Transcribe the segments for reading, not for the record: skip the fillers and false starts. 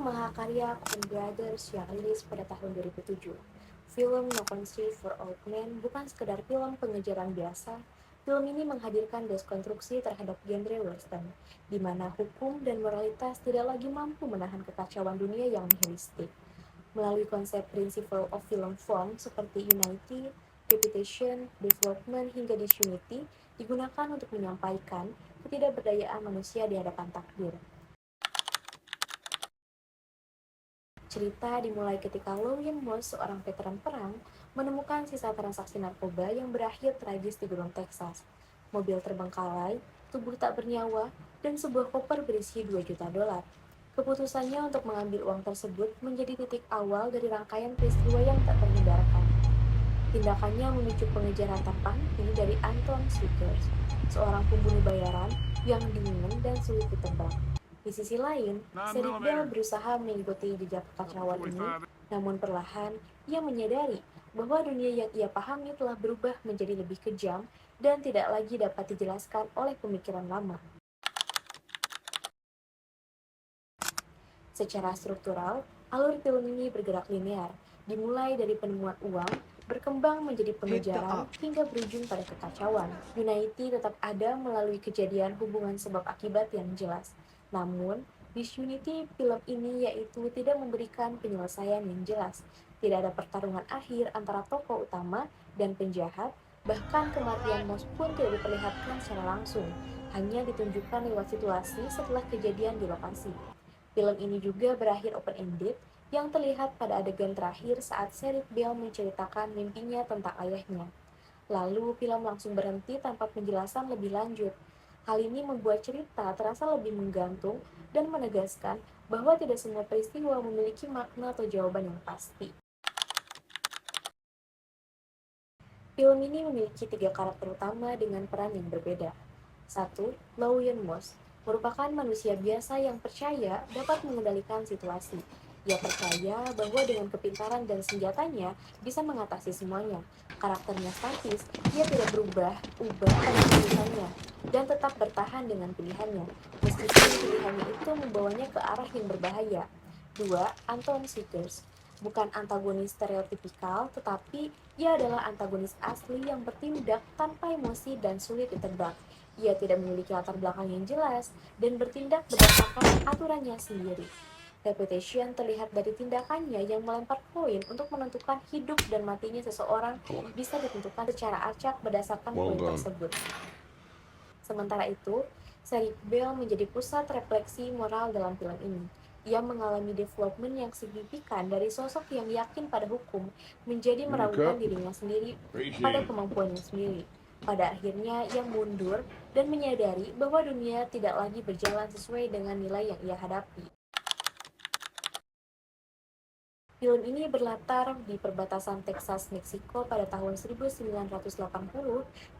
Film mahakarya Coen Brothers yang rilis pada tahun 2007. Film No Country for Old Men bukan sekedar film pengejaran biasa. Film ini menghadirkan deskonstruksi terhadap genre western, di mana hukum dan moralitas tidak lagi mampu menahan kekacauan dunia yang nihilistik. Melalui konsep Principle of Film Form seperti Unity, Reputation, Development, hingga Disunity, digunakan untuk menyampaikan ketidakberdayaan manusia di hadapan takdir. Cerita dimulai ketika Lowen Moss, seorang veteran perang, menemukan sisa transaksi narkoba yang berakhir tragis di Gunung Texas. Mobil terbengkalai, tubuh tak bernyawa, dan sebuah koper berisi 2 juta dolar. Keputusannya untuk mengambil uang tersebut menjadi titik awal dari rangkaian peristiwa yang tak terhindarkan. Tindakannya memicu pengejaran tanpa henti dari Anton Seegers, seorang pembunuh bayaran yang dingin dan sulit ditebak. Di sisi lain, Sheriff Bell berusaha mengikuti jejak kekacauan ini, namun perlahan ia menyadari bahwa dunia yang ia pahami telah berubah menjadi lebih kejam dan tidak lagi dapat dijelaskan oleh pemikiran lama. Secara struktural, alur film ini bergerak linear, dimulai dari penemuan uang, berkembang menjadi pengejaran, hingga berujung pada kekacauan. Unity tetap ada melalui kejadian hubungan sebab akibat yang jelas. Namun, Disunity film ini yaitu tidak memberikan penyelesaian yang jelas. Tidak ada pertarungan akhir antara tokoh utama dan penjahat, bahkan kematian Moss pun tidak diperlihatkan secara langsung, hanya ditunjukkan lewat situasi setelah kejadian di lokasi. Film ini juga berakhir open-ended, yang terlihat pada adegan terakhir saat Sheriff Bell menceritakan mimpinya tentang ayahnya. Lalu film langsung berhenti tanpa penjelasan lebih lanjut. Hal ini membuat cerita terasa lebih menggantung dan menegaskan bahwa tidak semua peristiwa memiliki makna atau jawaban yang pasti. Film ini memiliki 3 karakter utama dengan peran yang berbeda. 1. Lowen Moss merupakan manusia biasa yang percaya dapat mengendalikan situasi. Ia percaya bahwa dengan kepintaran dan senjatanya bisa mengatasi semuanya. Karakternya statis, ia tidak berubah-ubah pada keputusannya dan tetap bertahan dengan pilihannya, meskipun pilihannya itu membawanya ke arah yang berbahaya. 2. Anton Seegers bukan antagonis stereotipikal, tetapi ia adalah antagonis asli yang bertindak tanpa emosi dan sulit ditebak. Ia tidak memiliki latar belakang yang jelas dan bertindak berdasarkan aturannya sendiri. Reputation terlihat dari tindakannya yang melempar koin untuk menentukan hidup dan matinya seseorang bisa ditentukan secara acak berdasarkan koin tersebut. Sementara itu, Sheriff Bell menjadi pusat refleksi moral dalam film ini. Ia mengalami development yang signifikan dari sosok yang yakin pada hukum menjadi meragukan dirinya sendiri pada kemampuannya sendiri. Pada akhirnya, ia mundur dan menyadari bahwa dunia tidak lagi berjalan sesuai dengan nilai yang ia hadapi. Film ini berlatar di perbatasan Texas, Meksiko pada tahun 1980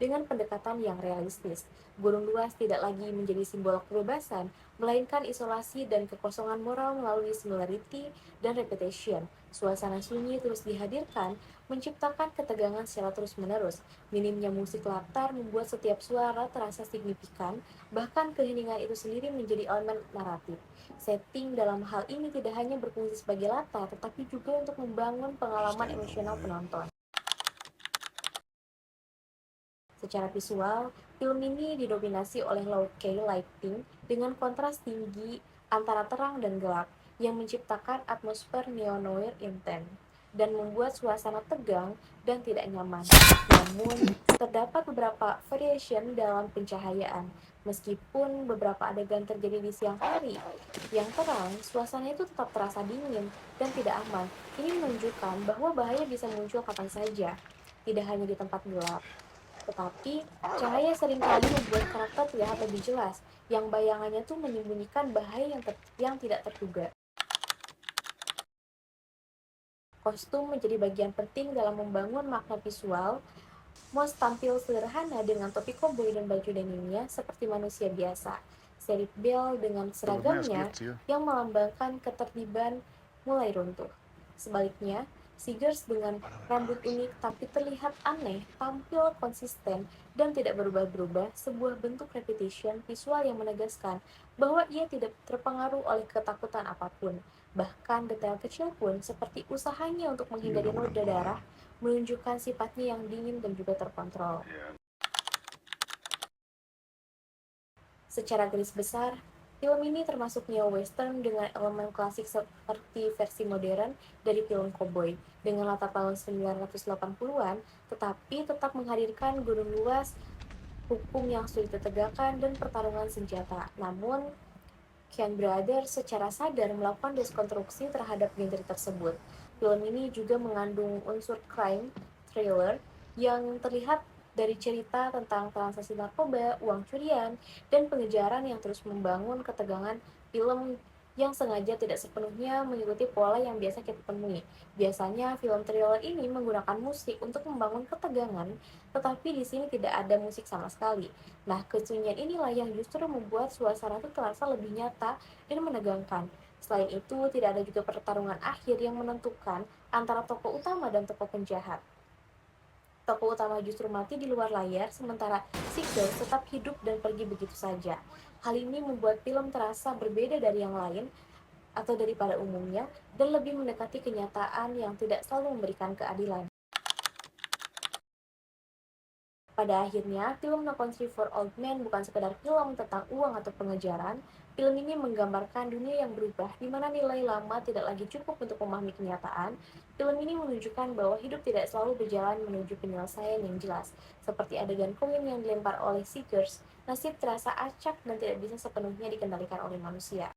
dengan pendekatan yang realistis. Gunung luas tidak lagi menjadi simbol kebebasan, melainkan isolasi dan kekosongan moral melalui similarity dan repetition. Suasana sunyi terus dihadirkan, menciptakan ketegangan secara terus-menerus. Minimnya musik latar membuat setiap suara terasa signifikan, bahkan keheningan itu sendiri menjadi elemen naratif. Setting dalam hal ini tidak hanya berfungsi sebagai latar, tetapi juga untuk membangun pengalaman emosional penonton. Secara visual, film ini didominasi oleh low key lighting dengan kontras tinggi antara terang dan gelap yang menciptakan atmosfer neo-noir intense dan membuat suasana tegang dan tidak nyaman. Namun, terdapat beberapa variation dalam pencahayaan. Meskipun beberapa adegan terjadi di siang hari yang terang, suasana itu tetap terasa dingin dan tidak aman. Ini menunjukkan bahwa bahaya bisa muncul kapan saja, tidak hanya di tempat gelap. Tetapi, cahaya seringkali membuat karakter terlihat lebih jelas, yang bayangannya tuh menyembunyikan bahaya yang tidak terduga. Kostum menjadi bagian penting dalam membangun makna visual. Moss tampil sederhana dengan topi koboi dan baju denimnya seperti manusia biasa. Sheriff Bell dengan seragamnya yang melambangkan ketertiban mulai runtuh. Sebaliknya, Seegers dengan rambut unik tapi terlihat aneh, tampil konsisten dan tidak berubah-berubah, sebuah bentuk repetition visual yang menegaskan bahwa ia tidak terpengaruh oleh ketakutan apapun. Bahkan detail kecil pun, seperti usahanya untuk menghindari noda darah, menunjukkan sifatnya yang dingin dan juga terkontrol. Secara garis besar, film ini termasuk neo-western dengan elemen klasik seperti versi modern dari film koboi dengan latar tahun 1980-an, tetapi tetap menghadirkan gunung luas, hukum yang sulit ditegakkan, dan pertarungan senjata. Namun, Coen Brothers secara sadar melakukan deskonstruksi terhadap genre tersebut. Film ini juga mengandung unsur crime thriller yang terlihat dari cerita tentang transaksi narkoba, uang curian, dan pengejaran yang terus membangun ketegangan film yang sengaja tidak sepenuhnya mengikuti pola yang biasa kita temui. Biasanya film thriller ini menggunakan musik untuk membangun ketegangan, tetapi di sini tidak ada musik sama sekali. Nah, kesunyian inilah yang justru membuat suasana itu terasa lebih nyata dan menegangkan. Selain itu, tidak ada juga pertarungan akhir yang menentukan antara tokoh utama dan tokoh penjahat. Tokoh utama justru mati di luar layar, sementara Seagull tetap hidup dan pergi begitu saja. Hal ini membuat film terasa berbeda dari yang lain atau daripada umumnya dan lebih mendekati kenyataan yang tidak selalu memberikan keadilan. Pada akhirnya, film No Country for Old Men bukan sekedar film tentang uang atau pengejaran. Film ini menggambarkan dunia yang berubah, di mana nilai lama tidak lagi cukup untuk memahami kenyataan. Film ini menunjukkan bahwa hidup tidak selalu berjalan menuju penyelesaian yang jelas. Seperti adegan koin yang dilempar oleh Seekers, nasib terasa acak dan tidak bisa sepenuhnya dikendalikan oleh manusia.